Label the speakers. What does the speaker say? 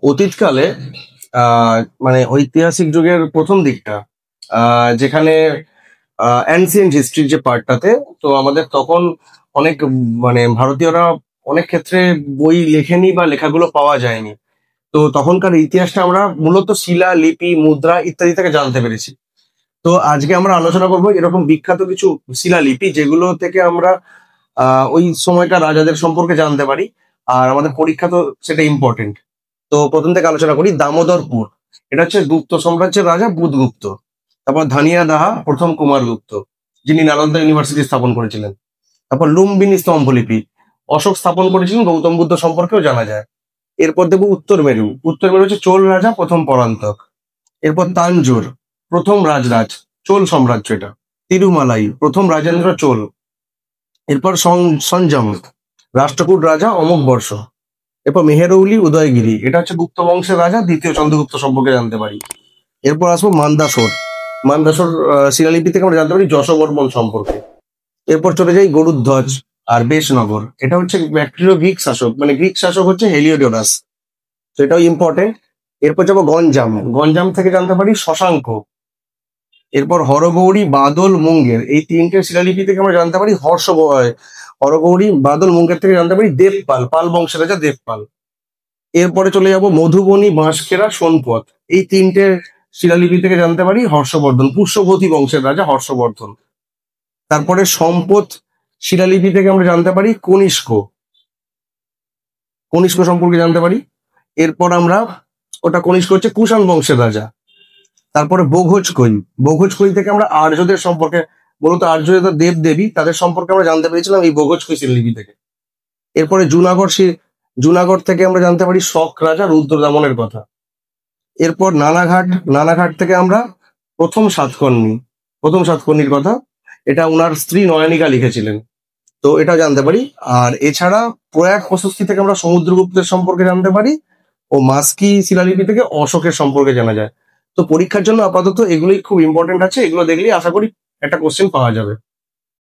Speaker 1: অতীতকালে আহ মানে ঐতিহাসিক যুগের প্রথম দিকটা, যেখানে অ্যানসিয়েন্ট হিস্ট্রির যে পার্টটাতে, তো আমাদের তখন অনেক ভারতীয়রা অনেক ক্ষেত্রে বই লেখেনি বা লেখাগুলো পাওয়া যায়নি। তো তখনকার ইতিহাসটা আমরা মূলত শিলা, লিপি, মুদ্রা ইত্যাদি থেকে জানতে পেরেছি। তো আজকে আমরা আলোচনা করবো এরকম বিখ্যাত কিছু শিলালিপি যেগুলো থেকে আমরা ওই সময়কার রাজাদের সম্পর্কে জানতে পারি। আর আমাদের পরীক্ষা তো সেটা ইম্পর্টেন্ট। তো প্রথম থেকে আলোচনা করি দামোদরপুর। এটা হচ্ছে গুপ্ত সাম্রাজ্যের রাজা বুধগুপ্ত। তারপর ধানিয়া দাহা প্রথম কুমারগুপ্ত, যিনি নালন্দা ইউনিভার্সিটি স্থাপন করেছিলেন। তারপর লুম্বিনী স্তম্ভলিপি, অশোক স্থাপন করেছিলেন, গৌতম বুদ্ধ সম্পর্কেও জানা যায়। এরপর দেখবো উত্তর মেরু। উত্তর মেরু হচ্ছে চোল রাজা প্রথম পরান্তক। এরপর তাঞ্জোর, প্রথম রাজরাজ, চোল সাম্রাজ্য এটা। তিরুমালাই, প্রথম রাজেন্দ্র চোল। এরপর সঞ্জম, রাষ্ট্রকূট রাজা অমোঘ বর্ষ। এরপর মেহেরৌলি, উদয়গিরি, এটা হচ্ছে গুপ্ত বংশের রাজা, দ্বিতীয় চন্দ্রগুপ্ত সম্পর্কে জানতে পারি। এরপর আসবো মান্দাসোর। মান্দাসোর শিলালিপি থেকে আমরা জানতে পারি যশবর্মন সম্পর্কে। এরপর চলে যাই গরুধ্বজ আর বেশনগর। এটা হচ্ছে ব্যাকট্রিয় গ্রিক শাসক, গ্রিক শাসক হচ্ছে হেলিওডোরাস। তো এটাও ইম্পর্টেন্ট। এরপর যাবো গঞ্জাম। গঞ্জাম থেকে জানতে পারি শশাঙ্ক। এরপর হরগৌরী, বাদল, মুঙ্গের, এই তিনটে শিলালিপি থেকে আমরা জানতে পারি হরগৌরী, বাদল, মুঙ্গের থেকে জানতে পারি দেবপাল, পাল বংশের রাজা দেবপাল। এরপরে চলে যাব মধুবনী, বাঁশখেড়া, সোনপথ, এই তিনটে শিলালিপি থেকে জানতে পারি হর্ষবর্ধন, পুষ্যভূতি বংশের রাজা হর্ষবর্ধন। তারপরে সম্পদ শিলালিপি থেকে আমরা জানতে পারি কনিষ্ক, কনিষ্ক সম্পর্কে জানতে পারি। এরপর আমরা কনিষ্ক হচ্ছে কুষাণ বংশের রাজা। তারপরে বোঘোজকই, বোঘোজকই থেকে আমরা আর্যদের সম্পর্কে, মূলত আর্য দেব দেবী তাদের সম্পর্কে আমরা জানতে পেরেছিলাম এই বোঘোজকই শিলালিপি থেকে। এরপরে জুনাগড় থেকে আমরা জানতে পারি শক রাজা রুদ্রদামনের কথা। এরপর নানাঘাট থেকে আমরা প্রথম সাতকর্ণীর কথা, এটা ওনার স্ত্রী নয়নিকা লিখেছিলেন, তো এটা জানতে পারি। আর এছাড়া প্রয়াগ প্রশস্তি থেকে আমরা সমুদ্রগুপ্তের সম্পর্কে জানতে পারি, ও মাস্কি শিলালিপি থেকে অশোকের সম্পর্কে জানা যায়। তো পরীক্ষার জন্য আপাতত এগুলোই খুব ইম্পর্টেন্ট আছে, এগুলো দেখলেই আশা করি একটা কোশ্চেন পাওয়া যাবে।